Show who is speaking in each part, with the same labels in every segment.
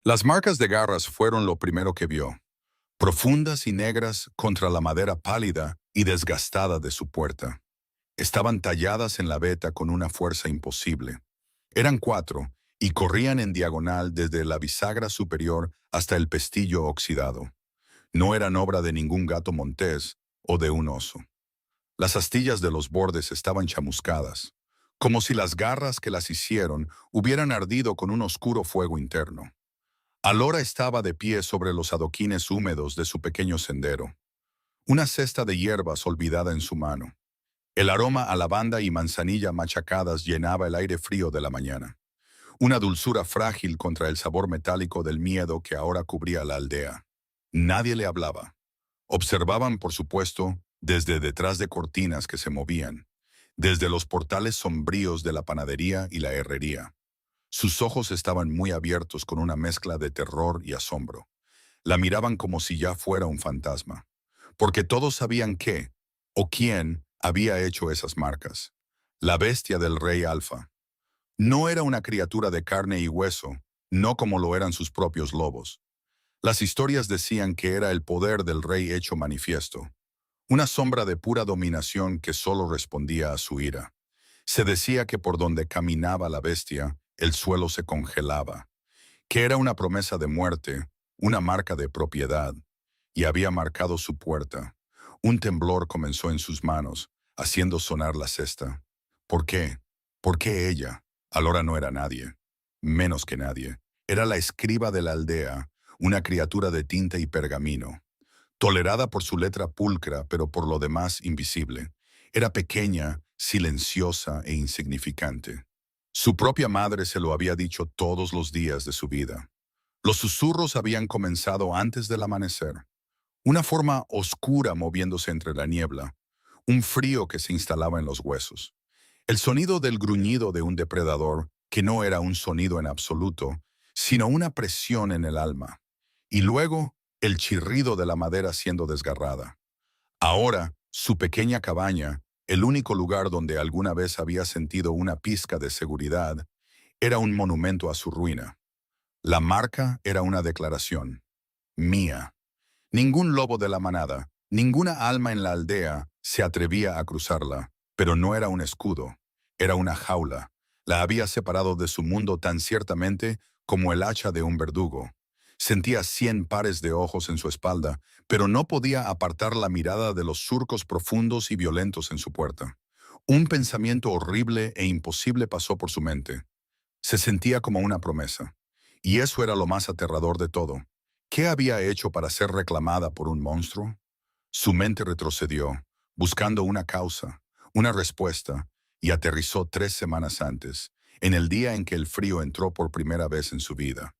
Speaker 1: Las marcas de garras fueron lo primero que vio, profundas y negras contra la madera pálida y desgastada de su puerta. Estaban talladas en la veta con una fuerza imposible. Eran 4 y corrían en diagonal desde la bisagra superior hasta el pestillo oxidado. No eran obra de ningún gato montés o de un oso. Las astillas de los bordes estaban chamuscadas, como si las garras que las hicieron hubieran ardido con un oscuro fuego interno. Alora estaba de pie sobre los adoquines húmedos de su pequeño sendero, una cesta de hierbas olvidada en su mano. El aroma a lavanda y manzanilla machacadas llenaba el aire frío de la mañana, una dulzura frágil contra el sabor metálico del miedo que ahora cubría la aldea. Nadie le hablaba. Observaban, por supuesto, desde detrás de cortinas que se movían, desde los portales sombríos de la panadería y la herrería. Sus ojos estaban muy abiertos con una mezcla de terror y asombro. La miraban como si ya fuera un fantasma, porque todos sabían qué o quién había hecho esas marcas. La bestia del rey Alfa. No era una criatura de carne y hueso, no como lo eran sus propios lobos. Las historias decían que era el poder del rey hecho manifiesto, una sombra de pura dominación que solo respondía a su ira. Se decía que por donde caminaba la bestia, el suelo se congelaba, que era una promesa de muerte, una marca de propiedad, y había marcado su puerta. Un temblor comenzó en sus manos, haciendo sonar la cesta. ¿Por qué? ¿Por qué ella? Alora no era nadie, menos que nadie. Era la escriba de la aldea, una criatura de tinta y pergamino, tolerada por su letra pulcra, pero por lo demás invisible. Era pequeña, silenciosa e insignificante. Su propia madre se lo había dicho todos los días de su vida. Los susurros habían comenzado antes del amanecer. Una forma oscura moviéndose entre la niebla, un frío que se instalaba en los huesos. El sonido del gruñido de un depredador, que no era un sonido en absoluto, sino una presión en el alma. Y luego, el chirrido de la madera siendo desgarrada. Ahora, su pequeña cabaña, el único lugar donde alguna vez había sentido una pizca de seguridad, era un monumento a su ruina. La marca era una declaración. Mía. Ningún lobo de la manada, ninguna alma en la aldea se atrevía a cruzarla, pero no era un escudo, era una jaula. La había separado de su mundo tan ciertamente como el hacha de un verdugo. Sentía 100 pares de ojos en su espalda, pero no podía apartar la mirada de los surcos profundos y violentos en su puerta. Un pensamiento horrible e imposible pasó por su mente. Se sentía como una promesa. Y eso era lo más aterrador de todo. ¿Qué había hecho para ser reclamada por un monstruo? Su mente retrocedió, buscando una causa, una respuesta, y aterrizó 3 semanas antes, en el día en que el frío entró por primera vez en su vida.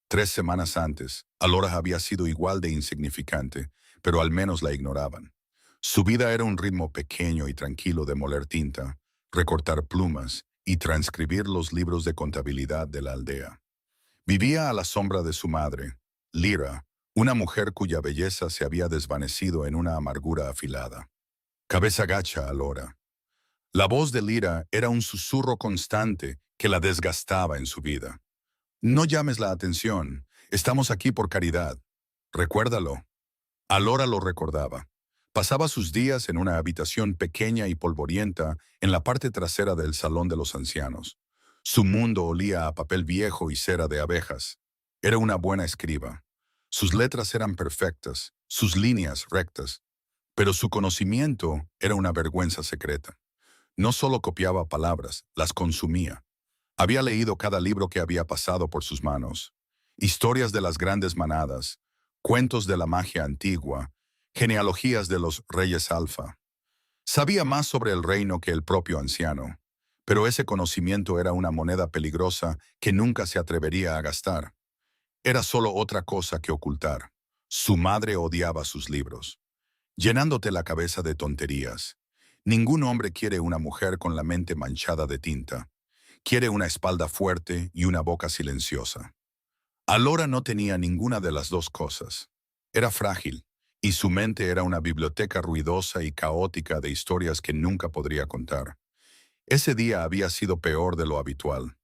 Speaker 1: 3 semanas antes, Alora había sido igual de insignificante, pero al menos la ignoraban. Su vida era un ritmo pequeño y tranquilo de moler tinta, recortar plumas y transcribir los libros de contabilidad de la aldea. Vivía a la sombra de su madre, Lyra, una mujer cuya belleza se había desvanecido en una amargura afilada. Cabeza gacha, Alora. La voz de Lyra era un susurro constante que la desgastaba en su vida. No llames la atención, estamos aquí por caridad. Recuérdalo. Alora lo recordaba. Pasaba sus días en una habitación pequeña y polvorienta en la parte trasera del salón de los ancianos. Su mundo olía a papel viejo y cera de abejas. Era una buena escriba. Sus letras eran perfectas, sus líneas rectas, pero su conocimiento era una vergüenza secreta. No solo copiaba palabras, las consumía. Había leído cada libro que había pasado por sus manos. Historias de las grandes manadas, cuentos de la magia antigua, genealogías de los reyes alfa. Sabía más sobre el reino que el propio anciano, pero ese conocimiento era una moneda peligrosa que nunca se atrevería a gastar. Era solo otra cosa que ocultar. Su madre odiaba sus libros, llenándote la cabeza de tonterías. Ningún hombre quiere una mujer con la mente manchada de tinta. Quiere una espalda fuerte y una boca silenciosa. Alora no tenía ninguna de las dos cosas. Era frágil, y su mente era una biblioteca ruidosa y caótica de historias que nunca podría contar. Ese día había sido peor de lo habitual.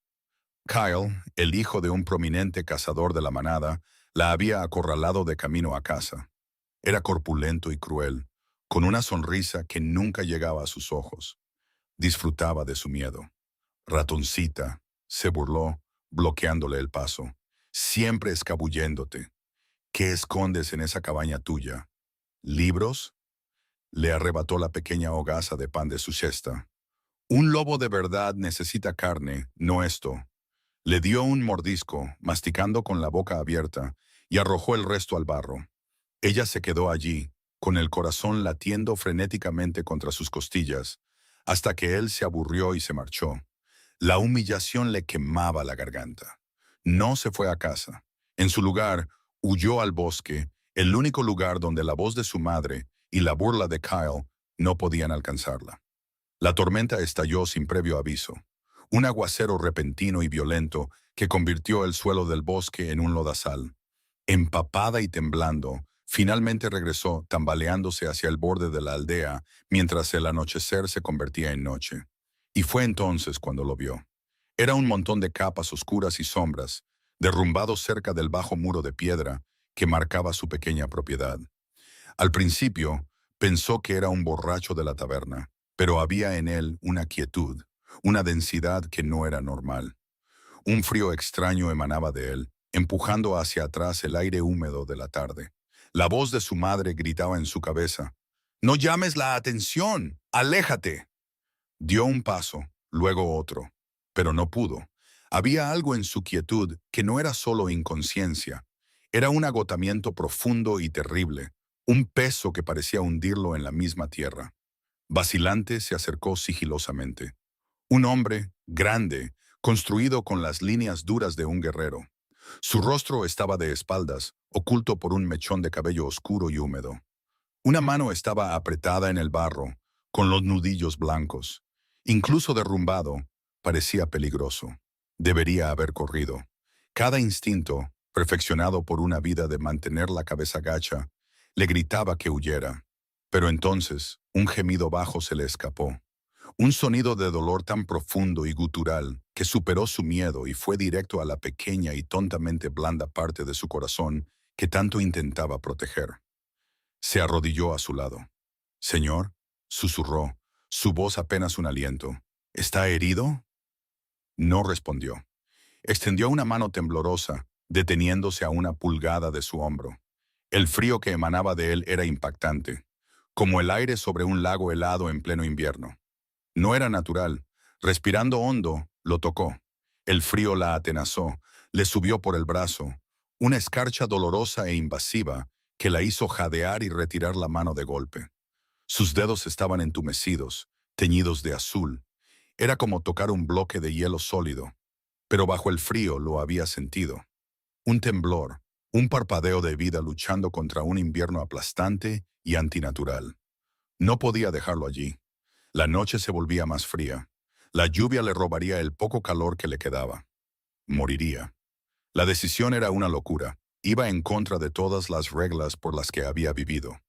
Speaker 1: Kyle, el hijo de un prominente cazador de la manada, la había acorralado de camino a casa. Era corpulento y cruel, con una sonrisa que nunca llegaba a sus ojos. Disfrutaba de su miedo. Ratoncita, se burló, bloqueándole el paso. Siempre escabulléndote. ¿Qué escondes en esa cabaña tuya? ¿Libros? Le arrebató la pequeña hogaza de pan de su cesta. Un lobo de verdad necesita carne, no esto. Le dio un mordisco, masticando con la boca abierta, y arrojó el resto al barro. Ella se quedó allí, con el corazón latiendo frenéticamente contra sus costillas, hasta que él se aburrió y se marchó. La humillación le quemaba la garganta. No se fue a casa. En su lugar, huyó al bosque, el único lugar donde la voz de su madre y la burla de Kyle no podían alcanzarla. La tormenta estalló sin previo aviso. Un aguacero repentino y violento que convirtió el suelo del bosque en un lodazal. Empapada y temblando, finalmente regresó tambaleándose hacia el borde de la aldea mientras el anochecer se convertía en noche. Y fue entonces cuando lo vio. Era un montón de capas oscuras y sombras, derrumbados cerca del bajo muro de piedra que marcaba su pequeña propiedad. Al principio, pensó que era un borracho de la taberna, pero había en él una quietud, una densidad que no era normal. Un frío extraño emanaba de él, empujando hacia atrás el aire húmedo de la tarde. La voz de su madre gritaba en su cabeza: «¡No llames la atención! ¡Aléjate!». Dio un paso, luego otro, pero no pudo. Había algo en su quietud que no era solo inconsciencia, era un agotamiento profundo y terrible, un peso que parecía hundirlo en la misma tierra. Vacilante se acercó sigilosamente. Un hombre, grande, construido con las líneas duras de un guerrero. Su rostro estaba de espaldas, oculto por un mechón de cabello oscuro y húmedo. Una mano estaba apretada en el barro, con los nudillos blancos. Incluso derrumbado, parecía peligroso. Debería haber corrido. Cada instinto, perfeccionado por una vida de mantener la cabeza gacha, le gritaba que huyera. Pero entonces, un gemido bajo se le escapó. Un sonido de dolor tan profundo y gutural que superó su miedo y fue directo a la pequeña y tontamente blanda parte de su corazón que tanto intentaba proteger. Se arrodilló a su lado. «Señor», susurró, su voz apenas un aliento. «¿Está herido?». No respondió. Extendió una mano temblorosa, deteniéndose a una pulgada de su hombro. El frío que emanaba de él era impactante, como el aire sobre un lago helado en pleno invierno. No era natural. Respirando hondo, lo tocó. El frío la atenazó, le subió por el brazo, una escarcha dolorosa e invasiva que la hizo jadear y retirar la mano de golpe. Sus dedos estaban entumecidos, teñidos de azul. Era como tocar un bloque de hielo sólido, pero bajo el frío lo había sentido. Un temblor, un parpadeo de vida luchando contra un invierno aplastante y antinatural. No podía dejarlo allí. La noche se volvía más fría. La lluvia le robaría el poco calor que le quedaba. Moriría. La decisión era una locura. Iba en contra de todas las reglas por las que había vivido.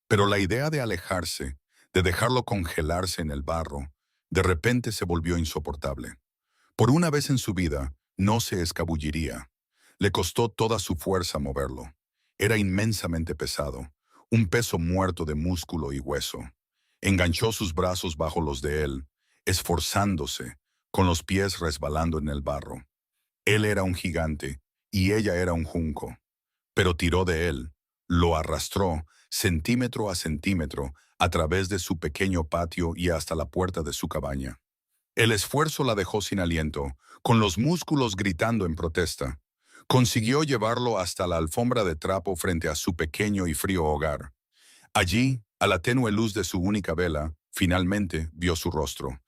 Speaker 1: Pero la idea de alejarse, de dejarlo congelarse en el barro, de repente se volvió insoportable. Por una vez en su vida, no se escabulliría. Le costó toda su fuerza moverlo. Era inmensamente pesado, un peso muerto de músculo y hueso. Enganchó sus brazos bajo los de él, esforzándose, con los pies resbalando en el barro. Él era un gigante y ella era un junco. Pero tiró de él, lo arrastró, centímetro a centímetro, a través de su pequeño patio y hasta la puerta de su cabaña. El esfuerzo la dejó sin aliento, con los músculos gritando en protesta. Consiguió llevarlo hasta la alfombra de trapo frente a su pequeño y frío hogar. Allí, a la tenue luz de su única vela, finalmente vio su rostro.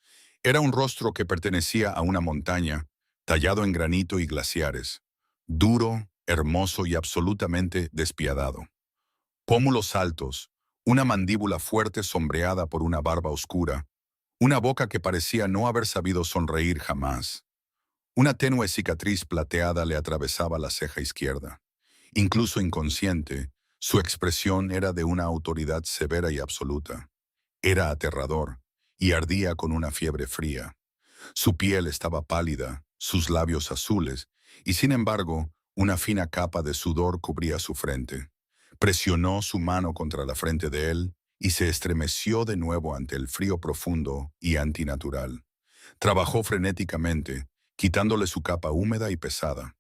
Speaker 1: Era un rostro que pertenecía a una montaña, tallado en granito y glaciares. Duro, hermoso y absolutamente despiadado. Pómulos altos, una mandíbula fuerte sombreada por una barba oscura, una boca que parecía no haber sabido sonreír jamás. Una tenue cicatriz plateada le atravesaba la ceja izquierda. Incluso inconsciente, su expresión era de una autoridad severa y absoluta. Era aterrador, y ardía con una fiebre fría. Su piel estaba pálida, sus labios azules, y sin embargo, una fina capa de sudor cubría su frente. Presionó su mano contra la frente de él y se estremeció de nuevo ante el frío profundo y antinatural. Trabajó frenéticamente, quitándole su capa húmeda y pesada.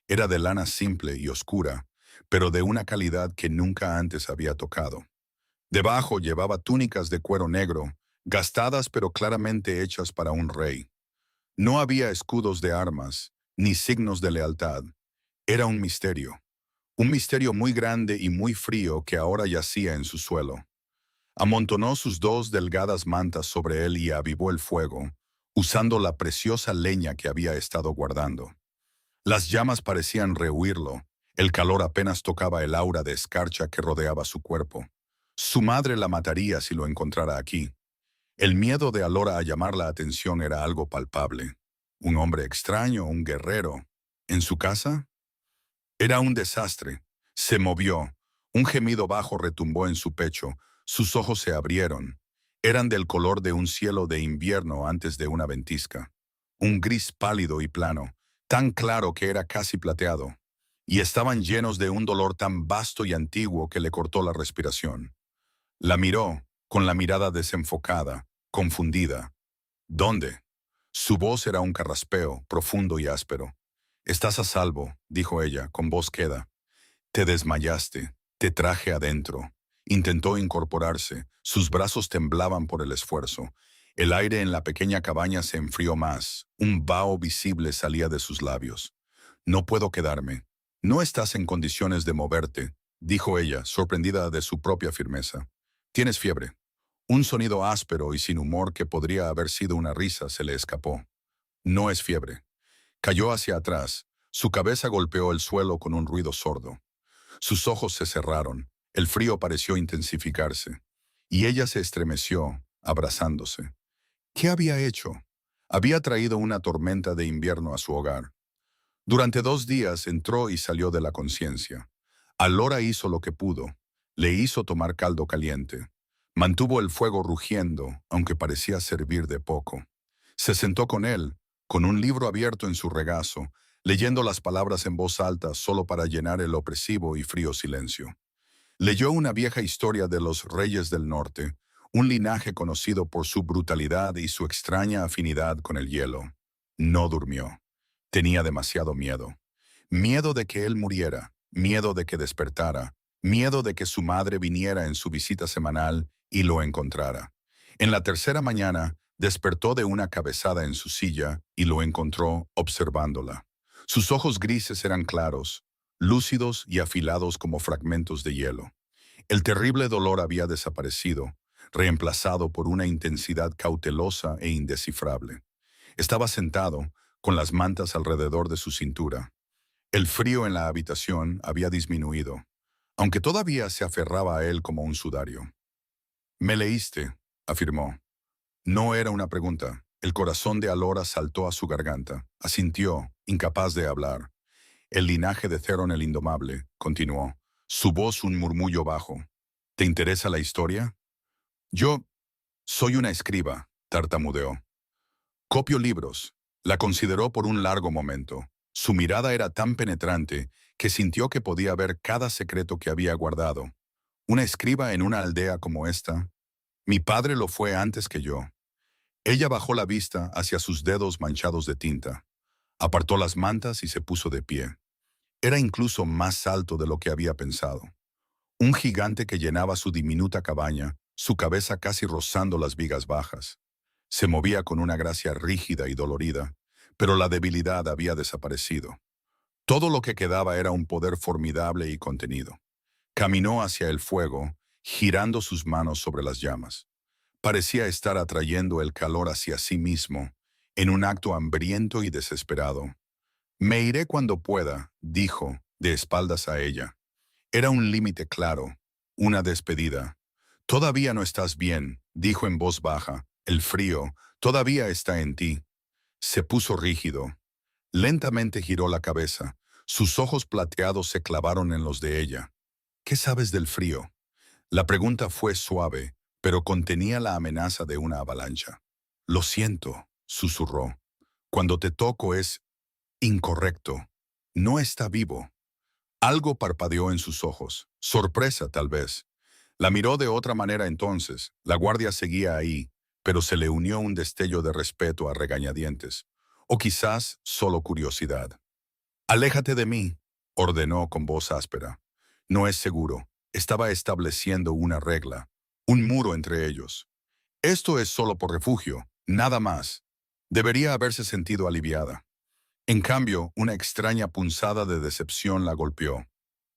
Speaker 1: Era de lana simple y oscura, pero de una calidad que nunca antes había tocado. Debajo llevaba túnicas de cuero negro, gastadas pero claramente hechas para un rey. No había escudos de armas, ni signos de lealtad. Era un misterio muy grande y muy frío que ahora yacía en su suelo. Amontonó sus dos delgadas mantas sobre él y avivó el fuego, usando la preciosa leña que había estado guardando. Las llamas parecían rehuirlo, el calor apenas tocaba el aura de escarcha que rodeaba su cuerpo. Su madre la mataría si lo encontrara aquí. El miedo de Alora a llamar la atención era algo palpable. Un hombre extraño, un guerrero. ¿En su casa? Era un desastre. Se movió. Un gemido bajo retumbó en su pecho. Sus ojos se abrieron. Eran del color de un cielo de invierno antes de una ventisca. Un gris pálido y plano, tan claro que era casi plateado. Y estaban llenos de un dolor tan vasto y antiguo que le cortó la respiración. La miró, con la mirada desenfocada, confundida. ¿Dónde? Su voz era un carraspeo, profundo y áspero. «Estás a salvo», dijo ella, con voz queda. «Te desmayaste, te traje adentro». Intentó incorporarse, sus brazos temblaban por el esfuerzo. El aire en la pequeña cabaña se enfrió más, un vaho visible salía de sus labios. «No puedo quedarme. No estás en condiciones de moverte», dijo ella, sorprendida de su propia firmeza. «Tienes fiebre». Un sonido áspero y sin humor que podría haber sido una risa se le escapó. «No es fiebre». Cayó hacia atrás. Su cabeza golpeó el suelo con un ruido sordo. Sus ojos se cerraron. El frío pareció intensificarse. Y ella se estremeció, abrazándose. ¿Qué había hecho? Había traído una tormenta de invierno a su hogar. Durante 2 días entró y salió de la conciencia. Alora hizo lo que pudo. Le hizo tomar caldo caliente. Mantuvo el fuego rugiendo, aunque parecía servir de poco. Se sentó con él, con un libro abierto en su regazo, leyendo las palabras en voz alta solo para llenar el opresivo y frío silencio. Leyó una vieja historia de los reyes del norte, un linaje conocido por su brutalidad y su extraña afinidad con el hielo. No durmió. Tenía demasiado miedo. Miedo de que él muriera, miedo de que despertara, miedo de que su madre viniera en su visita semanal y lo encontrara. En la tercera mañana, despertó de una cabezada en su silla y lo encontró observándola. Sus ojos grises eran claros, lúcidos y afilados como fragmentos de hielo. El terrible dolor había desaparecido, reemplazado por una intensidad cautelosa e indescifrable. Estaba sentado, con las mantas alrededor de su cintura. El frío en la habitación había disminuido, aunque todavía se aferraba a él como un sudario. «Me leíste», afirmó. No era una pregunta. El corazón de Alora saltó a su garganta. Asintió, incapaz de hablar. «El linaje de Theron el Indomable», continuó, su voz un murmullo bajo. «¿Te interesa la historia?» «Yo soy una escriba», tartamudeó. «Copio libros». La consideró por un largo momento. Su mirada era tan penetrante que sintió que podía ver cada secreto que había guardado. «¿Una escriba en una aldea como esta?» «Mi padre lo fue antes que yo». Ella bajó la vista hacia sus dedos manchados de tinta. Apartó las mantas y se puso de pie. Era incluso más alto de lo que había pensado. Un gigante que llenaba su diminuta cabaña, su cabeza casi rozando las vigas bajas. Se movía con una gracia rígida y dolorida, pero la debilidad había desaparecido. Todo lo que quedaba era un poder formidable y contenido. Caminó hacia el fuego, girando sus manos sobre las llamas. Parecía estar atrayendo el calor hacia sí mismo, en un acto hambriento y desesperado. «Me iré cuando pueda», dijo, de espaldas a ella. Era un límite claro, una despedida. «Todavía no estás bien», dijo en voz baja. «El frío todavía está en ti». Se puso rígido. Lentamente giró la cabeza. Sus ojos plateados se clavaron en los de ella. «¿Qué sabes del frío?» La pregunta fue suave, pero contenía la amenaza de una avalancha. «Lo siento», susurró. «Cuando te toco es Incorrecto. No está vivo. Algo parpadeó en sus ojos. Sorpresa, tal vez. La miró de otra manera entonces. La guardia seguía ahí, pero se le unió un destello de respeto a regañadientes. O quizás solo curiosidad. «Aléjate de mí», ordenó con voz áspera. No es seguro. Estaba estableciendo una regla, un muro entre ellos. Esto es solo por refugio, nada más. Debería haberse sentido aliviada. En cambio, una extraña punzada de decepción la golpeó.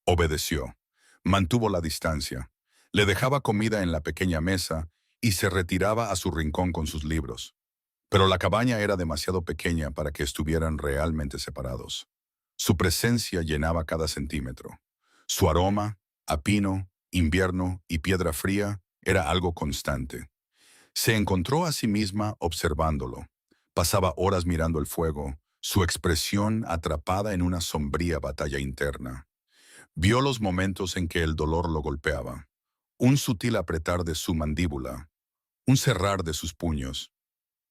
Speaker 1: Obedeció. Mantuvo la distancia. Le dejaba comida en la pequeña mesa y se retiraba a su rincón con sus libros. Pero la cabaña era demasiado pequeña para que estuvieran realmente separados. Su presencia llenaba cada centímetro. Su aroma, a pino, invierno y piedra fría, era algo constante. Se encontró a sí misma observándolo. Pasaba horas mirando el fuego, su expresión atrapada en una sombría batalla interna. Vio los momentos en que el dolor lo golpeaba. Un sutil apretar de su mandíbula, un cerrar de sus puños.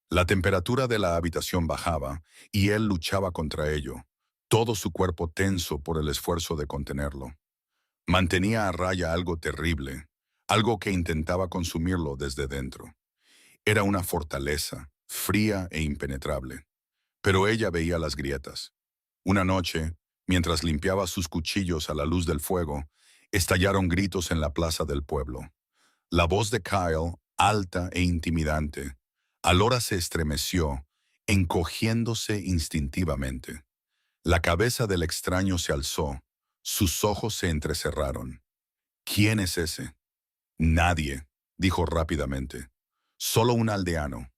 Speaker 1: La temperatura de la habitación bajaba y él luchaba contra ello, todo su cuerpo tenso por el esfuerzo de contenerlo. Mantenía a raya algo terrible, algo que intentaba consumirlo desde dentro. Era una fortaleza, fría e impenetrable. Pero ella veía las grietas. Una noche, mientras limpiaba sus cuchillos a la luz del fuego, estallaron gritos en la plaza del pueblo. La voz de Kyle, alta e intimidante, Alora se estremeció, encogiéndose instintivamente. La cabeza del extraño se alzó, sus ojos se entrecerraron. «¿Quién es ese?» «Nadie», dijo rápidamente. «Solo un aldeano».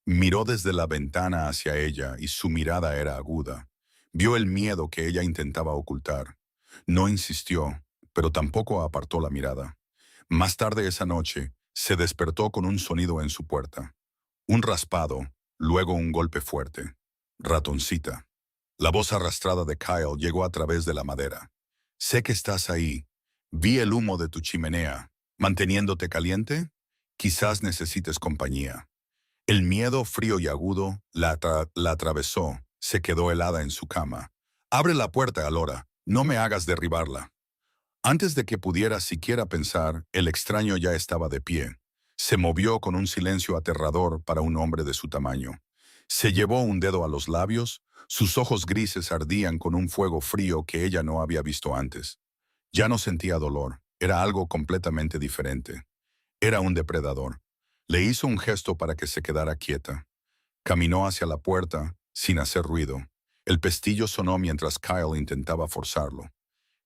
Speaker 1: Miró desde la ventana hacia ella y su mirada era aguda. Vio el miedo que ella intentaba ocultar. No insistió, pero tampoco apartó la mirada. Más tarde esa noche, se despertó con un sonido en su puerta. Un raspado, luego un golpe fuerte. «Ratoncita». La voz arrastrada de Kyle llegó a través de la madera. «Sé que estás ahí. Vi el humo de tu chimenea. ¿Manteniéndote caliente? Quizás necesites compañía». El miedo frío y agudo la atravesó. Se quedó helada en su cama. «Abre la puerta, Alora. No me hagas derribarla». Antes de que pudiera siquiera pensar, el extraño ya estaba de pie. Se movió con un silencio aterrador para un hombre de su tamaño. Se llevó un dedo a los labios, sus ojos grises ardían con un fuego frío que ella no había visto antes. Ya no sentía dolor, era algo completamente diferente. Era un depredador. Le hizo un gesto para que se quedara quieta. Caminó hacia la puerta, sin hacer ruido. El pestillo sonó mientras Kyle intentaba forzarlo.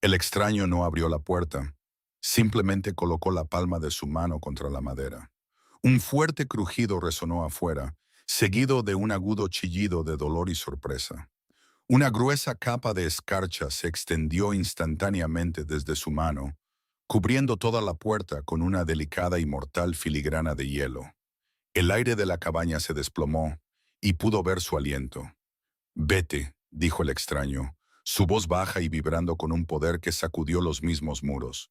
Speaker 1: El extraño no abrió la puerta. Simplemente colocó la palma de su mano contra la madera. Un fuerte crujido resonó afuera, seguido de un agudo chillido de dolor y sorpresa. Una gruesa capa de escarcha se extendió instantáneamente desde su mano, cubriendo toda la puerta con una delicada y mortal filigrana de hielo. El aire de la cabaña se desplomó y pudo ver su aliento. «Vete», dijo el extraño, su voz baja y vibrando con un poder que sacudió los mismos muros.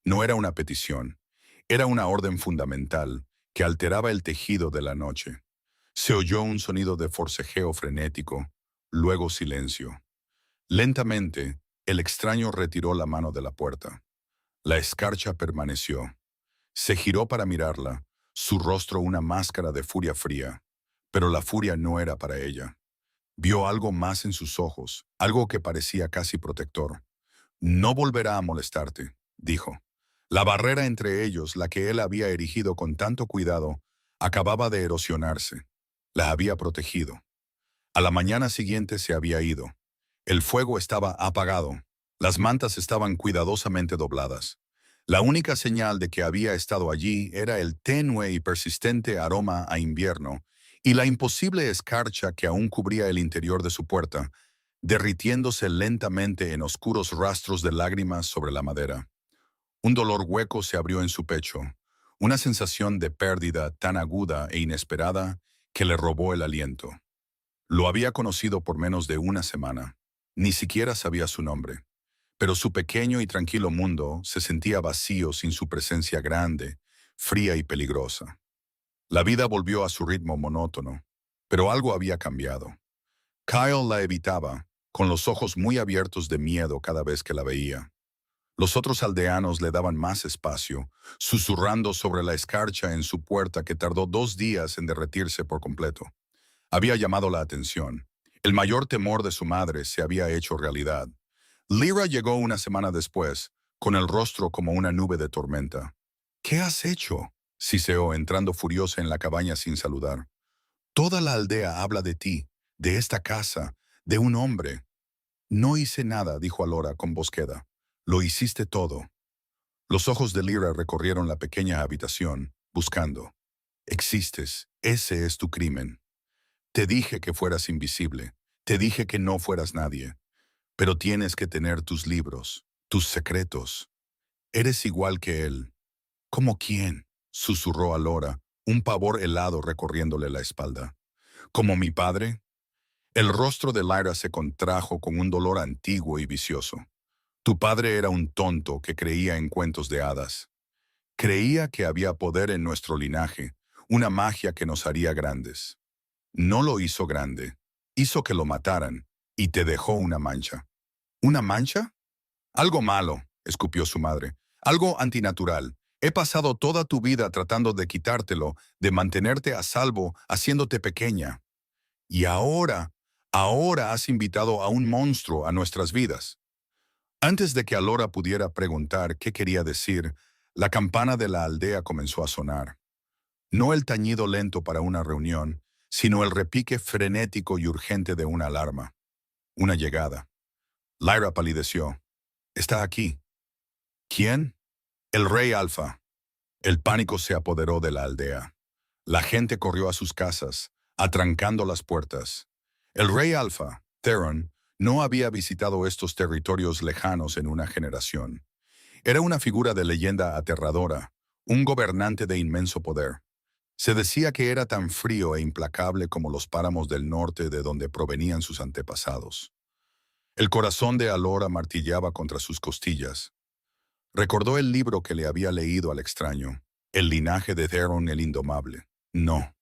Speaker 1: No era una petición, era una orden fundamental que alteraba el tejido de la noche. Se oyó un sonido de forcejeo frenético, luego silencio. Lentamente, el extraño retiró la mano de la puerta. La escarcha permaneció. Se giró para mirarla, su rostro una máscara de furia fría. Pero la furia no era para ella. Vio algo más en sus ojos, algo que parecía casi protector. «No volverá a molestarte», dijo. La barrera entre ellos, la que él había erigido con tanto cuidado, acababa de erosionarse. La había protegido. A la mañana siguiente se había ido. El fuego estaba apagado. Las mantas estaban cuidadosamente dobladas. La única señal de que había estado allí era el tenue y persistente aroma a invierno y la imposible escarcha que aún cubría el interior de su puerta, derritiéndose lentamente en oscuros rastros de lágrimas sobre la madera. Un dolor hueco se abrió en su pecho, una sensación de pérdida tan aguda e inesperada que le robó el aliento. Lo había conocido por menos de una semana. Ni siquiera sabía su nombre. Pero su pequeño y tranquilo mundo se sentía vacío sin su presencia grande, fría y peligrosa. La vida volvió a su ritmo monótono, pero algo había cambiado. Kyle la evitaba, con los ojos muy abiertos de miedo cada vez que la veía. Los otros aldeanos le daban más espacio, susurrando sobre la escarcha en su puerta que tardó 2 días en derretirse por completo. Había llamado la atención. El mayor temor de su madre se había hecho realidad. Lyra llegó una semana después, con el rostro como una nube de tormenta. ¿Qué has hecho?, siseó, entrando furiosa en la cabaña sin saludar. Toda la aldea habla de ti, de esta casa, de un hombre. No hice nada, dijo Alora con voz queda. Lo hiciste todo. Los ojos de Lyra recorrieron la pequeña habitación, buscando. Existes, ese es tu crimen. Te dije que fueras invisible, te dije que no fueras nadie, pero tienes que tener tus libros, tus secretos. Eres igual que él. ¿Cómo quién?, susurró Alora, un pavor helado recorriéndole la espalda. ¿Como mi padre? El rostro de Lyra se contrajo con un dolor antiguo y vicioso. Tu padre era un tonto que creía en cuentos de hadas. Creía que había poder en nuestro linaje, una magia que nos haría grandes. No lo hizo grande, hizo que lo mataran, y te dejó una mancha. ¿Una mancha? Algo malo, escupió su madre. Algo antinatural. He pasado toda tu vida tratando de quitártelo, de mantenerte a salvo, haciéndote pequeña. Y ahora has invitado a un monstruo a nuestras vidas. Antes de que Alora pudiera preguntar qué quería decir, la campana de la aldea comenzó a sonar. No el tañido lento para una reunión, sino el repique frenético y urgente de una alarma. Una llegada. Lyra palideció. Está aquí. ¿Quién? El rey Alfa. El pánico se apoderó de la aldea. La gente corrió a sus casas, atrancando las puertas. El rey Alfa, Theron, no había visitado estos territorios lejanos en una generación. Era una figura de leyenda aterradora, un gobernante de inmenso poder. Se decía que era tan frío e implacable como los páramos del norte de donde provenían sus antepasados. El corazón de Alora martilleaba contra sus costillas. Recordó el libro que le había leído al extraño, El linaje de Theron el Indomable. No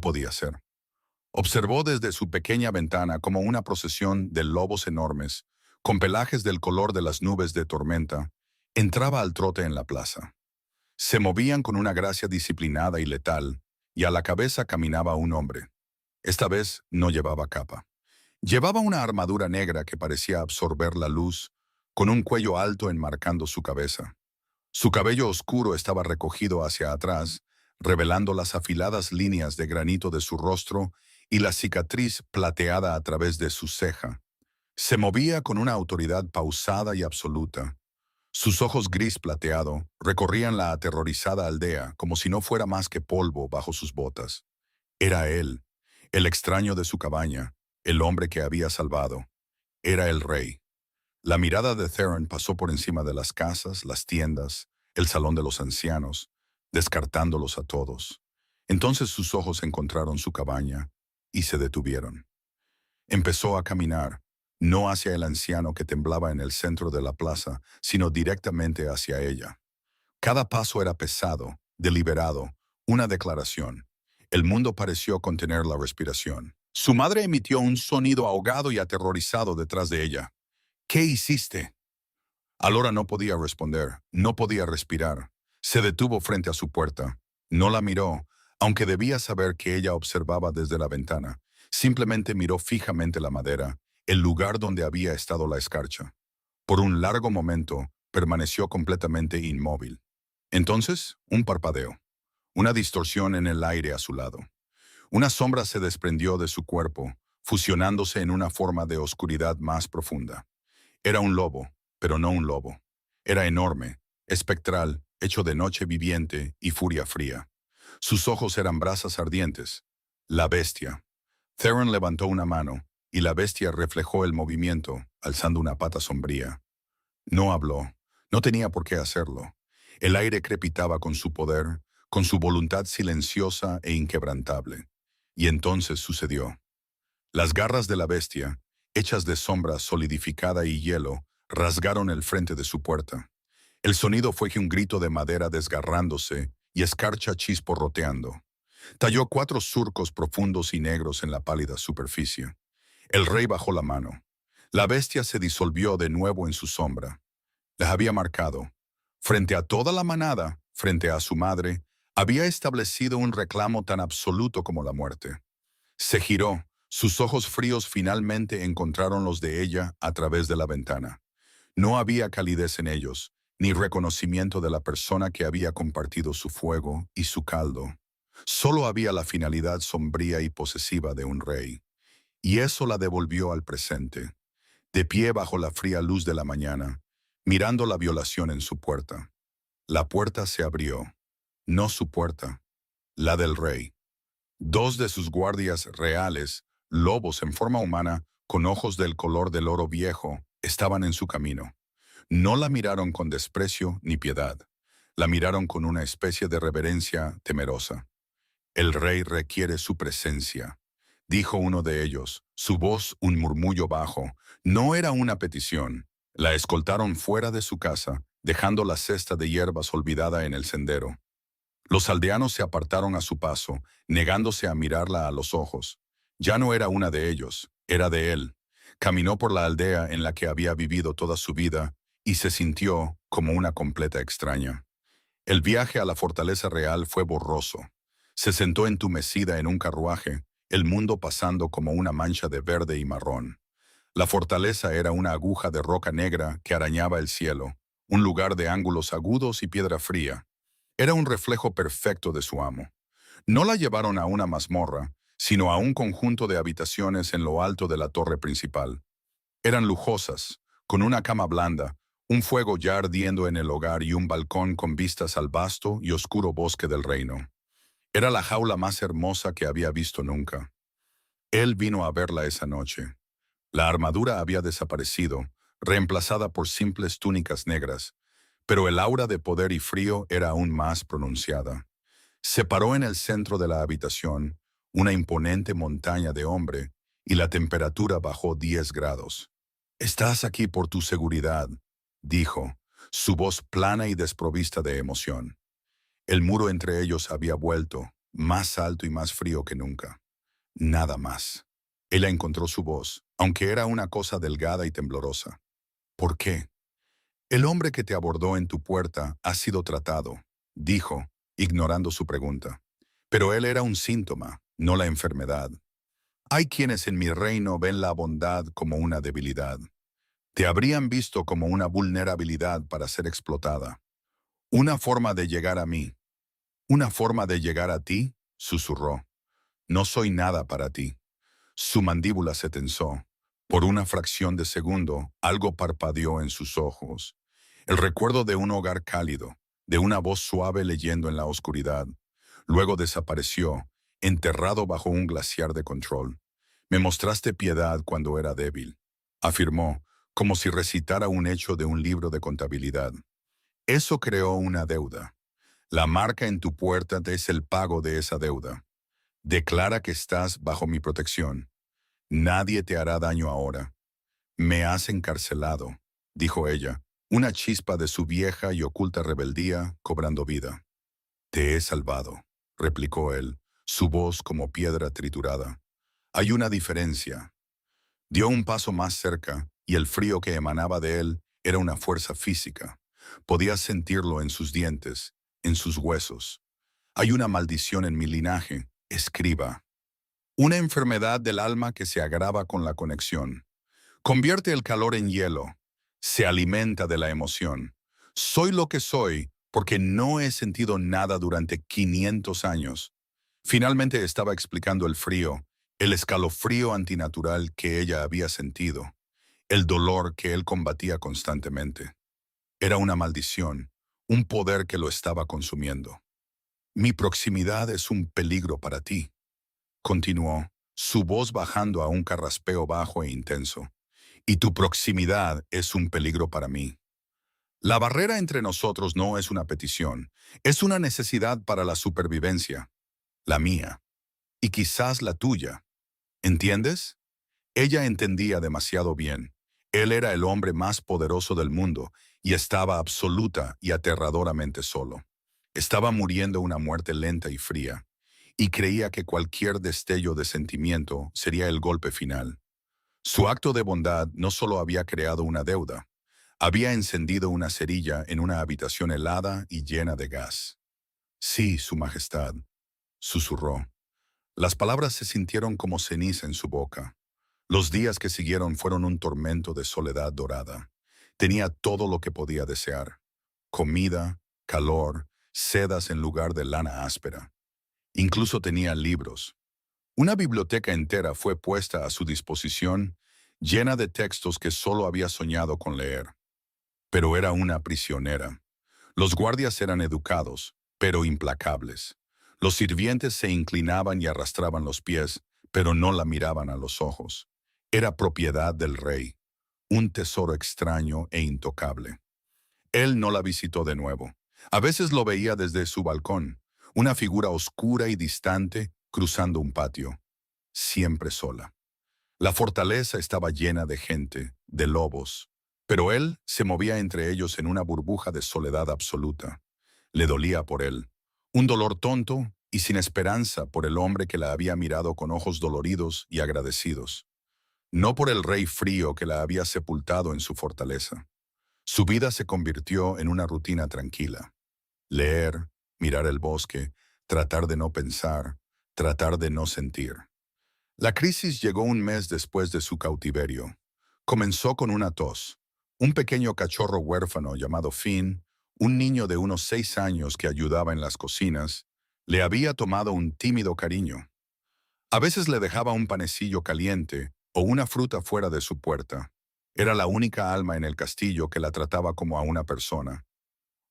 Speaker 1: podía ser. Observó desde su pequeña ventana como una procesión de lobos enormes, con pelajes del color de las nubes de tormenta, entraba al trote en la plaza. Se movían con una gracia disciplinada y letal, y a la cabeza caminaba un hombre. Esta vez no llevaba capa. Llevaba una armadura negra que parecía absorber la luz, con un cuello alto enmarcando su cabeza. Su cabello oscuro estaba recogido hacia atrás, revelando las afiladas líneas de granito de su rostro y la cicatriz plateada a través de su ceja. Se movía con una autoridad pausada y absoluta. Sus ojos gris plateado recorrían la aterrorizada aldea como si no fuera más que polvo bajo sus botas. Era él, el extraño de su cabaña, el hombre que había salvado. Era el rey. La mirada de Theron pasó por encima de las casas, las tiendas, el salón de los ancianos, descartándolos a todos. Entonces sus ojos encontraron su cabaña y se detuvieron. Empezó a caminar, no hacia el anciano que temblaba en el centro de la plaza, sino directamente hacia ella. Cada paso era pesado, deliberado, una declaración. El mundo pareció contener la respiración. Su madre emitió un sonido ahogado y aterrorizado detrás de ella. ¿Qué hiciste? Alora no podía responder, no podía respirar. Se detuvo frente a su puerta. No la miró, aunque debía saber que ella observaba desde la ventana. Simplemente miró fijamente la madera, el lugar donde había estado la escarcha. Por un largo momento, permaneció completamente inmóvil. Entonces, un parpadeo. Una distorsión en el aire a su lado. Una sombra se desprendió de su cuerpo, fusionándose en una forma de oscuridad más profunda. Era un lobo, pero no un lobo. Era enorme, espectral, hecho de noche viviente y furia fría. Sus ojos eran brasas ardientes. La bestia. Theron levantó una mano, y la bestia reflejó el movimiento, alzando una pata sombría. No habló. No tenía por qué hacerlo. El aire crepitaba con su poder, con su voluntad silenciosa e inquebrantable. Y entonces sucedió. Las garras de la bestia, hechas de sombra solidificada y hielo, rasgaron el frente de su puerta. El sonido fue que un grito de madera desgarrándose y escarcha chisporroteando. Talló 4 surcos profundos y negros en la pálida superficie. El rey bajó la mano. La bestia se disolvió de nuevo en su sombra. Les había marcado. Frente a toda la manada, frente a su madre, había establecido un reclamo tan absoluto como la muerte. Se giró. Sus ojos fríos finalmente encontraron los de ella a través de la ventana. No había calidez en ellos, ni reconocimiento de la persona que había compartido su fuego y su caldo. Solo había la finalidad sombría y posesiva de un rey. Y eso la devolvió al presente, de pie bajo la fría luz de la mañana, mirando la violación en su puerta. La puerta se abrió. No su puerta, la del rey. Dos de sus guardias reales, lobos en forma humana, con ojos del color del oro viejo, estaban en su camino. No la miraron con desprecio ni piedad. La miraron con una especie de reverencia temerosa. El rey requiere su presencia, dijo uno de ellos, su voz un murmullo bajo. No era una petición. La escoltaron fuera de su casa, dejando la cesta de hierbas olvidada en el sendero. Los aldeanos se apartaron a su paso, negándose a mirarla a los ojos. Ya no era una de ellos, era de él. Caminó por la aldea en la que había vivido toda su vida y se sintió como una completa extraña. El viaje a la fortaleza real fue borroso. Se sentó entumecida en un carruaje, el mundo pasando como una mancha de verde y marrón. La fortaleza era una aguja de roca negra que arañaba el cielo, un lugar de ángulos agudos y piedra fría. Era un reflejo perfecto de su amo. No la llevaron a una mazmorra, sino a un conjunto de habitaciones en lo alto de la torre principal. Eran lujosas, con una cama blanda, un fuego ya ardiendo en el hogar y un balcón con vistas al vasto y oscuro bosque del reino. Era la jaula más hermosa que había visto nunca. Él vino a verla esa noche. La armadura había desaparecido, reemplazada por simples túnicas negras, pero el aura de poder y frío era aún más pronunciada. Se paró en el centro de la habitación, una imponente montaña de hombre, y la temperatura bajó 10 grados. «Estás aquí por tu seguridad», dijo, su voz plana y desprovista de emoción. El muro entre ellos había vuelto, más alto y más frío que nunca. Nada más. Ella encontró su voz, aunque era una cosa delgada y temblorosa. «¿Por qué?» «El hombre que te abordó en tu puerta ha sido tratado», dijo, ignorando su pregunta. «Pero él era un síntoma, no la enfermedad. Hay quienes en mi reino ven la bondad como una debilidad. Te habrían visto como una vulnerabilidad para ser explotada. Una forma de llegar a mí. Una forma de llegar a ti», susurró. «No soy nada para ti». Su mandíbula se tensó. Por una fracción de segundo, algo parpadeó en sus ojos. El recuerdo de un hogar cálido, de una voz suave leyendo en la oscuridad. Luego desapareció, enterrado bajo un glaciar de control. «Me mostraste piedad cuando era débil», afirmó, como si recitara un hecho de un libro de contabilidad. «Eso creó una deuda. La marca en tu puerta es el pago de esa deuda. Declara que estás bajo mi protección. Nadie te hará daño ahora». «Me has encarcelado», dijo ella, una chispa de su vieja y oculta rebeldía cobrando vida. «Te he salvado», replicó él, su voz como piedra triturada. «Hay una diferencia». Dio un paso más cerca, y el frío que emanaba de él era una fuerza física. Podía sentirlo en sus dientes, en sus huesos. «Hay una maldición en mi linaje», escriba. «Una enfermedad del alma que se agrava con la conexión. Convierte el calor en hielo. Se alimenta de la emoción. Soy lo que soy porque no he sentido nada durante 500 años». Finalmente estaba explicando el frío, el escalofrío antinatural que ella había sentido, el dolor que él combatía constantemente. Era una maldición, un poder que lo estaba consumiendo. «Mi proximidad es un peligro para ti», continuó, su voz bajando a un carraspeo bajo e intenso. «Y tu proximidad es un peligro para mí. La barrera entre nosotros no es una petición, es una necesidad para la supervivencia, la mía, y quizás la tuya. ¿Entiendes?» Ella entendía demasiado bien. Él era el hombre más poderoso del mundo y estaba absoluta y aterradoramente solo. Estaba muriendo una muerte lenta y fría, y creía que cualquier destello de sentimiento sería el golpe final. Su acto de bondad no solo había creado una deuda, había encendido una cerilla en una habitación helada y llena de gas. Sí, Su Majestad, susurró. Las palabras se sintieron como ceniza en su boca. Los días que siguieron fueron un tormento de soledad dorada. Tenía todo lo que podía desear: comida, calor, sedas en lugar de lana áspera. Incluso tenía libros. Una biblioteca entera fue puesta a su disposición, llena de textos que solo había soñado con leer. Pero era una prisionera. Los guardias eran educados, pero implacables. Los sirvientes se inclinaban y arrastraban los pies, pero no la miraban a los ojos. Era propiedad del rey, un tesoro extraño e intocable. Él no la visitó de nuevo. A veces lo veía desde su balcón, una figura oscura y distante cruzando un patio, siempre sola. La fortaleza estaba llena de gente, de lobos, pero él se movía entre ellos en una burbuja de soledad absoluta. Le dolía por él, un dolor tonto y sin esperanza por el hombre que la había mirado con ojos doloridos y agradecidos, no por el rey frío que la había sepultado en su fortaleza. Su vida se convirtió en una rutina tranquila. Leer, mirar el bosque, tratar de no pensar, tratar de no sentir. La crisis llegó un mes después de su cautiverio. Comenzó con una tos. Un pequeño cachorro huérfano llamado Finn, un niño de unos 6 años que ayudaba en las cocinas, le había tomado un tímido cariño. A veces le dejaba un panecillo caliente o una fruta fuera de su puerta. Era la única alma en el castillo que la trataba como a una persona.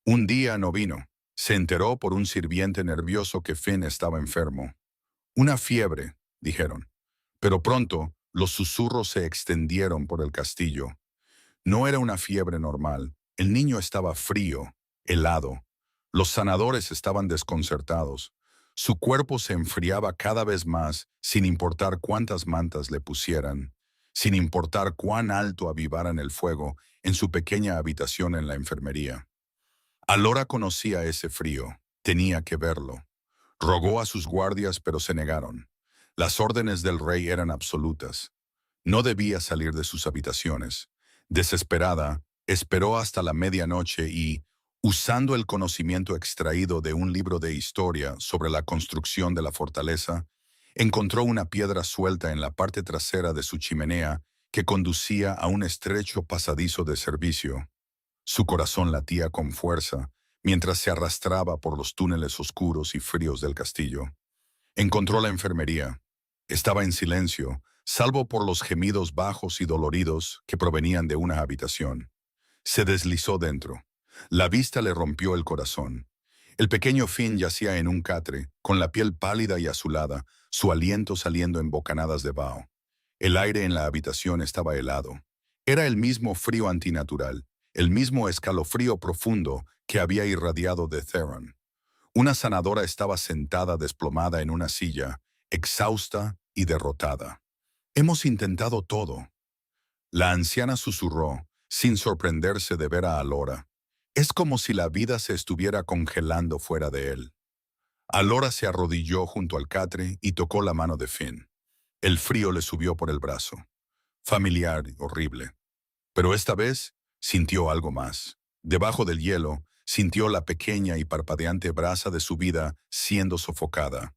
Speaker 1: Un día no vino. Se enteró por un sirviente nervioso que Finn estaba enfermo. Una fiebre, dijeron. Pero pronto los susurros se extendieron por el castillo. No era una fiebre normal. El niño estaba frío, helado. Los sanadores estaban desconcertados. Su cuerpo se enfriaba cada vez más, sin importar cuántas mantas le pusieran, sin importar cuán alto avivaran el fuego en su pequeña habitación en la enfermería. Alora conocía ese frío. Tenía que verlo. Rogó a sus guardias, pero se negaron. Las órdenes del rey eran absolutas. No debía salir de sus habitaciones. Desesperada, esperó hasta la medianoche y, usando el conocimiento extraído de un libro de historia sobre la construcción de la fortaleza, encontró una piedra suelta en la parte trasera de su chimenea que conducía a un estrecho pasadizo de servicio. Su corazón latía con fuerza mientras se arrastraba por los túneles oscuros y fríos del castillo. Encontró la enfermería. Estaba en silencio, salvo por los gemidos bajos y doloridos que provenían de una habitación. Se deslizó dentro. La vista le rompió el corazón. El pequeño Finn yacía en un catre, con la piel pálida y azulada, su aliento saliendo en bocanadas de vaho. El aire en la habitación estaba helado. Era el mismo frío antinatural, el mismo escalofrío profundo que había irradiado de Theron. Una sanadora estaba sentada desplomada en una silla, exhausta y derrotada. «Hemos intentado todo». La anciana susurró, sin sorprenderse de ver a Alora. Es como si la vida se estuviera congelando fuera de él. Alora se arrodilló junto al catre y tocó la mano de Finn. El frío le subió por el brazo. Familiar y horrible. Pero esta vez sintió algo más. Debajo del hielo, sintió la pequeña y parpadeante brasa de su vida siendo sofocada.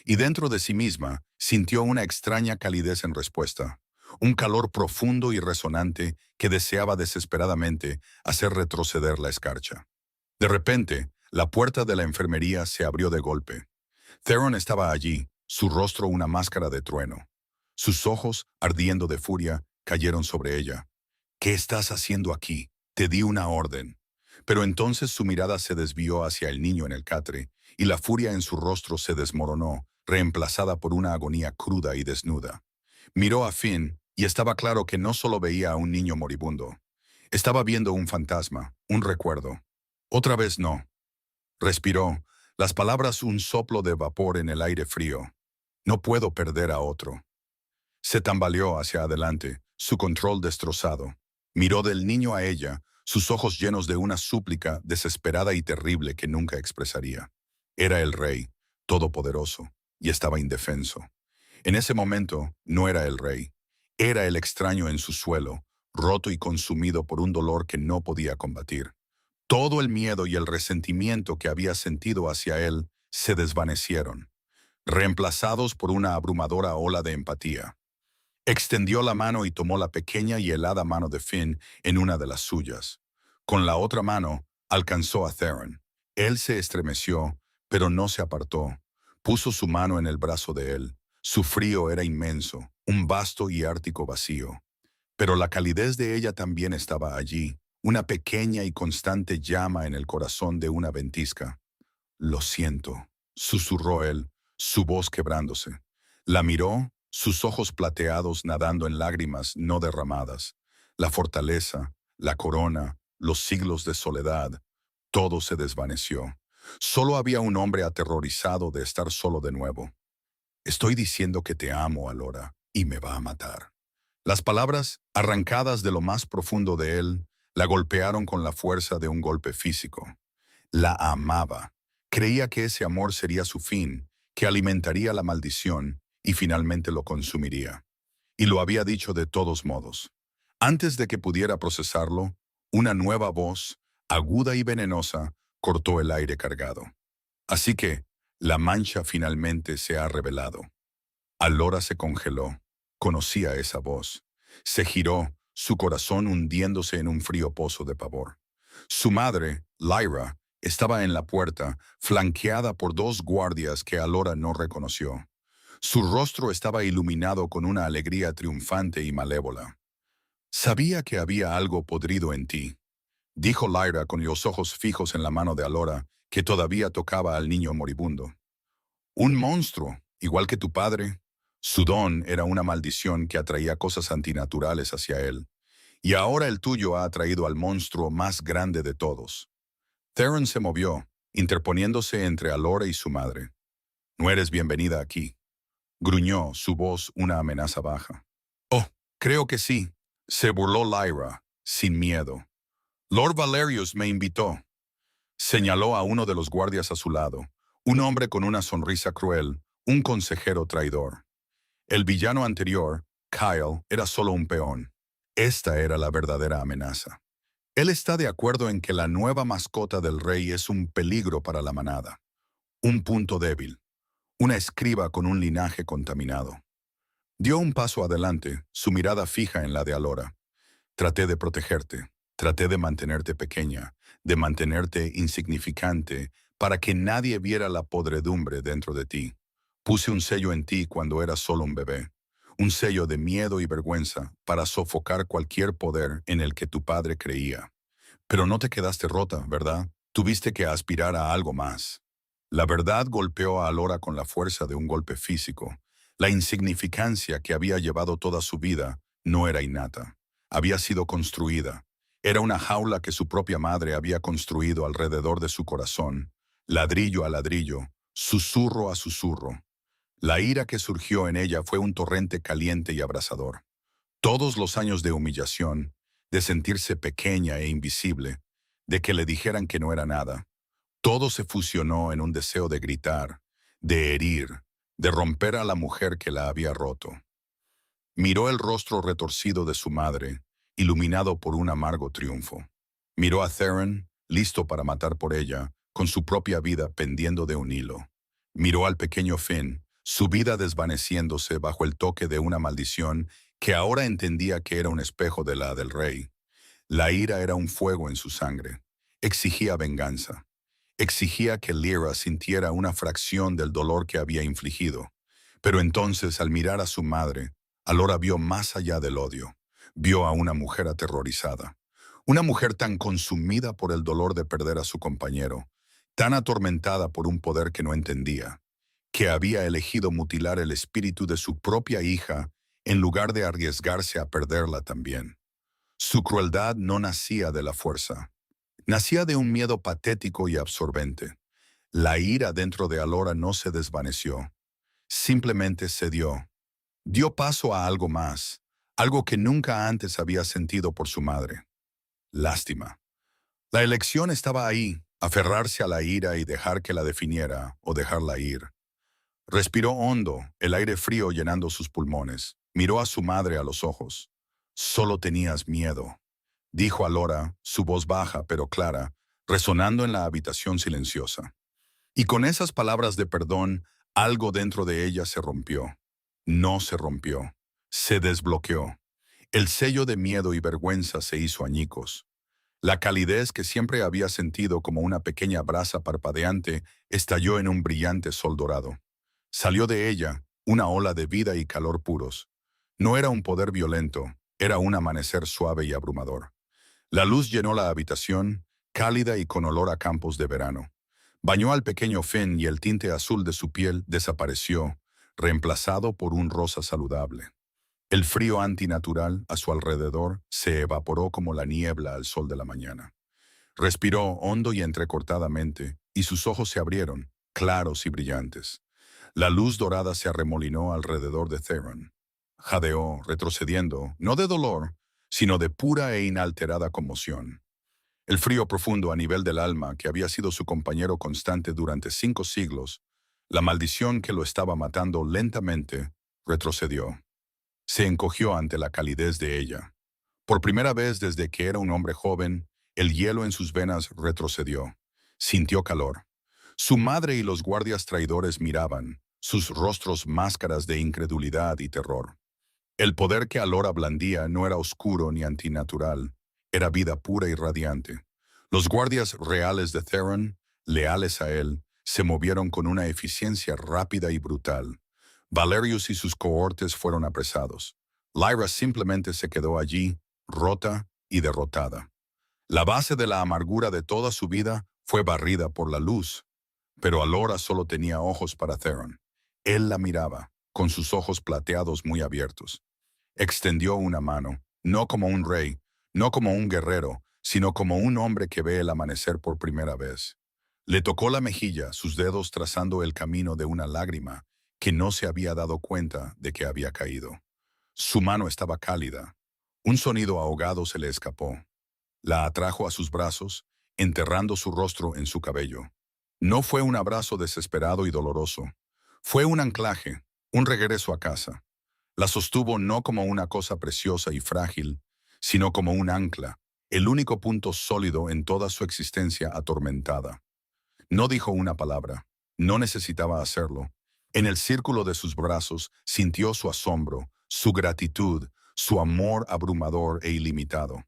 Speaker 1: Y dentro de sí misma, sintió una extraña calidez en respuesta. Un calor profundo y resonante que deseaba desesperadamente hacer retroceder la escarcha. De repente, la puerta de la enfermería se abrió de golpe. Theron estaba allí, su rostro una máscara de trueno. Sus ojos, ardiendo de furia, cayeron sobre ella. «¿Qué estás haciendo aquí? Te di una orden». Pero entonces su mirada se desvió hacia el niño en el catre, y la furia en su rostro se desmoronó, reemplazada por una agonía cruda y desnuda. Miró a Finn, y estaba claro que no solo veía a un niño moribundo. Estaba viendo un fantasma, un recuerdo. Otra vez no. Respiró, las palabras un soplo de vapor en el aire frío. «No puedo perder a otro». Se tambaleó hacia adelante, su control destrozado. Miró del niño a ella, sus ojos llenos de una súplica desesperada y terrible que nunca expresaría. Era el rey, todopoderoso, y estaba indefenso. En ese momento no era el rey. Era el extraño en su suelo, roto y consumido por un dolor que no podía combatir. Todo el miedo y el resentimiento que había sentido hacia él se desvanecieron, reemplazados por una abrumadora ola de empatía. Extendió la mano y tomó la pequeña y helada mano de Finn en una de las suyas. Con la otra mano, alcanzó a Theron. Él se estremeció, pero no se apartó. Puso su mano en el brazo de él. Su frío era inmenso, un vasto y ártico vacío. Pero la calidez de ella también estaba allí, una pequeña y constante llama en el corazón de una ventisca. «Lo siento», susurró él, su voz quebrándose. La miró, sus ojos plateados nadando en lágrimas no derramadas. La fortaleza, la corona, los siglos de soledad, todo se desvaneció. Solo había un hombre aterrorizado de estar solo de nuevo. «Estoy diciendo que te amo, Alora, y me va a matar». Las palabras, arrancadas de lo más profundo de él, la golpearon con la fuerza de un golpe físico. La amaba. Creía que ese amor sería su fin, que alimentaría la maldición y finalmente lo consumiría. Y lo había dicho de todos modos. Antes de que pudiera procesarlo, una nueva voz, aguda y venenosa, cortó el aire cargado. Así que, la mancha finalmente se ha revelado. Alora se congeló. Conocía esa voz. Se giró, su corazón hundiéndose en un frío pozo de pavor. Su madre, Lyra, estaba en la puerta, flanqueada por dos guardias que Alora no reconoció. Su rostro estaba iluminado con una alegría triunfante y malévola. «Sabía que había algo podrido en ti», dijo Lyra con los ojos fijos en la mano de Alora, que todavía tocaba al niño moribundo. «Un monstruo, igual que tu padre». Su don era una maldición que atraía cosas antinaturales hacia él. Y ahora el tuyo ha atraído al monstruo más grande de todos. Theron se movió, interponiéndose entre Alora y su madre. «No eres bienvenida aquí», gruñó, su voz una amenaza baja. «Oh, creo que sí», se burló Lyra, sin miedo. «Lord Valerius me invitó». Señaló a uno de los guardias a su lado, un hombre con una sonrisa cruel, un consejero traidor. El villano anterior, Kyle, era solo un peón. Esta era la verdadera amenaza. Él está de acuerdo en que la nueva mascota del rey es un peligro para la manada. Un punto débil. Una escriba con un linaje contaminado. Dio un paso adelante, su mirada fija en la de Alora. «Traté de protegerte. Traté de mantenerte pequeña, de mantenerte insignificante, para que nadie viera la podredumbre dentro de ti. Puse un sello en ti cuando eras solo un bebé. Un sello de miedo y vergüenza para sofocar cualquier poder en el que tu padre creía. Pero no te quedaste rota, ¿verdad? Tuviste que aspirar a algo más». La verdad golpeó a Alora con la fuerza de un golpe físico. La insignificancia que había llevado toda su vida no era innata. Había sido construida. Era una jaula que su propia madre había construido alrededor de su corazón, ladrillo a ladrillo, susurro a susurro. La ira que surgió en ella fue un torrente caliente y abrasador. Todos los años de humillación, de sentirse pequeña e invisible, de que le dijeran que no era nada, todo se fusionó en un deseo de gritar, de herir, de romper a la mujer que la había roto. Miró el rostro retorcido de su madre, iluminado por un amargo triunfo. Miró a Theron, listo para matar por ella, con su propia vida pendiendo de un hilo. Miró al pequeño Finn, su vida desvaneciéndose bajo el toque de una maldición que ahora entendía que era un espejo de la del rey. La ira era un fuego en su sangre. Exigía venganza. Exigía que Lyra sintiera una fracción del dolor que había infligido. Pero entonces, al mirar a su madre, Alora vio más allá del odio. Vio a una mujer aterrorizada. Una mujer tan consumida por el dolor de perder a su compañero, tan atormentada por un poder que no entendía, que había elegido mutilar el espíritu de su propia hija en lugar de arriesgarse a perderla también. Su crueldad no nacía de la fuerza. Nacía de un miedo patético y absorbente. La ira dentro de Alora no se desvaneció. Simplemente cedió. Dio paso a algo más, algo que nunca antes había sentido por su madre. Lástima. La elección estaba ahí, aferrarse a la ira y dejar que la definiera o dejarla ir. Respiró hondo, el aire frío llenando sus pulmones. Miró a su madre a los ojos. Solo tenías miedo, dijo Alora, su voz baja pero clara, resonando en la habitación silenciosa. Y con esas palabras de perdón, algo dentro de ella se rompió. No se rompió, se desbloqueó. El sello de miedo y vergüenza se hizo añicos. La calidez que siempre había sentido como una pequeña brasa parpadeante estalló en un brillante sol dorado. Salió de ella una ola de vida y calor puros. No era un poder violento, era un amanecer suave y abrumador. La luz llenó la habitación, cálida y con olor a campos de verano. Bañó al pequeño Finn y el tinte azul de su piel desapareció, reemplazado por un rosa saludable. El frío antinatural a su alrededor se evaporó como la niebla al sol de la mañana. Respiró hondo y entrecortadamente, y sus ojos se abrieron, claros y brillantes. La luz dorada se arremolinó alrededor de Theron. Jadeó, retrocediendo, no de dolor, sino de pura e inalterada conmoción. El frío profundo a nivel del alma, que había sido su compañero constante durante 5 siglos, la maldición que lo estaba matando lentamente, retrocedió. Se encogió ante la calidez de ella. Por primera vez desde que era un hombre joven, el hielo en sus venas retrocedió. Sintió calor. Su madre y los guardias traidores miraban, sus rostros máscaras de incredulidad y terror. El poder que Alora blandía no era oscuro ni antinatural, era vida pura y radiante. Los guardias reales de Theron, leales a él, se movieron con una eficiencia rápida y brutal. Valerius y sus cohortes fueron apresados. Lyra simplemente se quedó allí, rota y derrotada. La base de la amargura de toda su vida fue barrida por la luz, pero Alora solo tenía ojos para Theron. Él la miraba, con sus ojos plateados muy abiertos. Extendió una mano, no como un rey, no como un guerrero, sino como un hombre que ve el amanecer por primera vez. Le tocó la mejilla, sus dedos trazando el camino de una lágrima que no se había dado cuenta de que había caído. Su mano estaba cálida. Un sonido ahogado se le escapó. La atrajo a sus brazos, enterrando su rostro en su cabello. No fue un abrazo desesperado y doloroso. Fue un anclaje, un regreso a casa. La sostuvo no como una cosa preciosa y frágil, sino como un ancla, el único punto sólido en toda su existencia atormentada. No dijo una palabra, no necesitaba hacerlo. En el círculo de sus brazos sintió su asombro, su gratitud, su amor abrumador e ilimitado.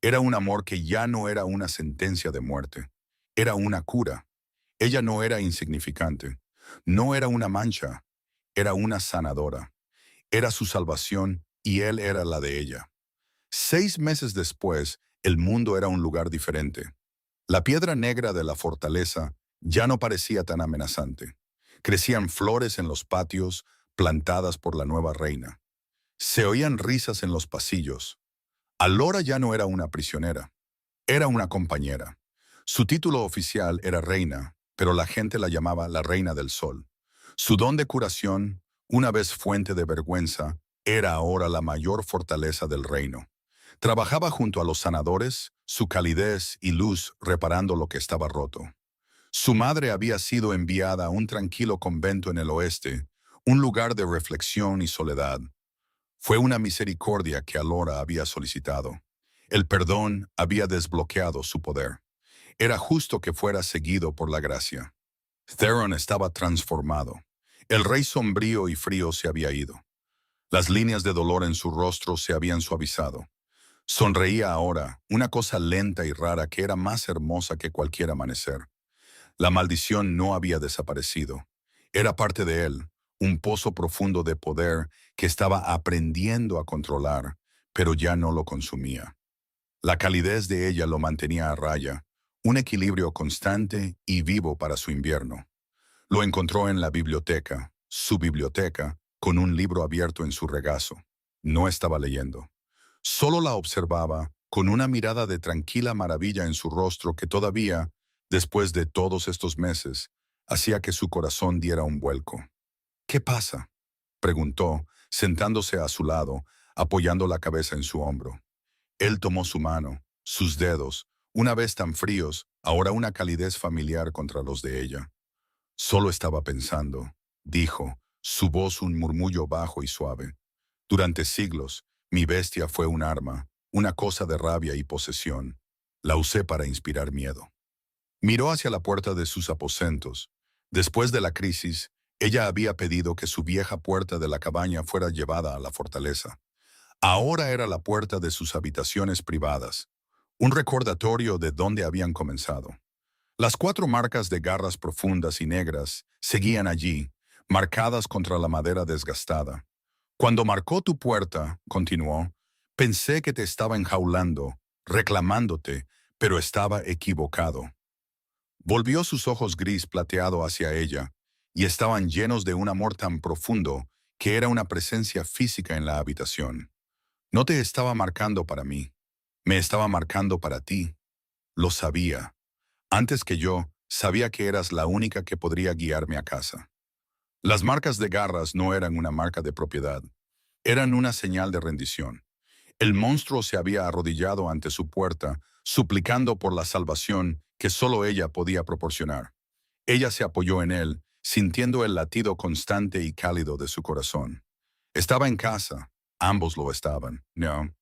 Speaker 1: Era un amor que ya no era una sentencia de muerte, era una cura. Ella no era insignificante, no era una mancha, era una sanadora. Era su salvación y él era la de ella. 6 meses después, el mundo era un lugar diferente. La piedra negra de la fortaleza ya no parecía tan amenazante. Crecían flores en los patios, plantadas por la nueva reina. Se oían risas en los pasillos. Alora ya no era una prisionera, era una compañera. Su título oficial era reina, pero la gente la llamaba la reina del sol. Su don de curación, una vez fuente de vergüenza, era ahora la mayor fortaleza del reino. Trabajaba junto a los sanadores, su calidez y luz reparando lo que estaba roto. Su madre había sido enviada a un tranquilo convento en el oeste, un lugar de reflexión y soledad. Fue una misericordia que Alora había solicitado. El perdón había desbloqueado su poder. Era justo que fuera seguido por la gracia. Theron estaba transformado. El rey sombrío y frío se había ido. Las líneas de dolor en su rostro se habían suavizado. Sonreía ahora, una cosa lenta y rara que era más hermosa que cualquier amanecer. La maldición no había desaparecido. Era parte de él, un pozo profundo de poder que estaba aprendiendo a controlar, pero ya no lo consumía. La calidez de ella lo mantenía a raya, un equilibrio constante y vivo para su invierno. Lo encontró en la biblioteca, su biblioteca, con un libro abierto en su regazo. No estaba leyendo. Solo la observaba, con una mirada de tranquila maravilla en su rostro que todavía, después de todos estos meses, hacía que su corazón diera un vuelco. ¿Qué pasa?, preguntó, sentándose a su lado, apoyando la cabeza en su hombro. Él tomó su mano, sus dedos, una vez tan fríos, ahora una calidez familiar contra los de ella. Solo estaba pensando, dijo, su voz un murmullo bajo y suave. Durante siglos, mi bestia fue un arma, una cosa de rabia y posesión. La usé para inspirar miedo. Miró hacia la puerta de sus aposentos. Después de la crisis, ella había pedido que su vieja puerta de la cabaña fuera llevada a la fortaleza. Ahora era la puerta de sus habitaciones privadas, un recordatorio de dónde habían comenzado. Las 4 marcas de garras profundas y negras seguían allí, marcadas contra la madera desgastada. Cuando marcó tu puerta, continuó, pensé que te estaba enjaulando, reclamándote, pero estaba equivocado. Volvió sus ojos gris plateado hacia ella, y estaban llenos de un amor tan profundo que era una presencia física en la habitación. No te estaba marcando para mí, me estaba marcando para ti. Lo sabía. Antes que yo, sabía que eras la única que podría guiarme a casa. Las marcas de garras no eran una marca de propiedad, eran una señal de rendición. El monstruo se había arrodillado ante su puerta, suplicando por la salvación que solo ella podía proporcionar. Ella se apoyó en él, sintiendo el latido constante y cálido de su corazón. Estaba en casa, ambos lo estaban, ¿no?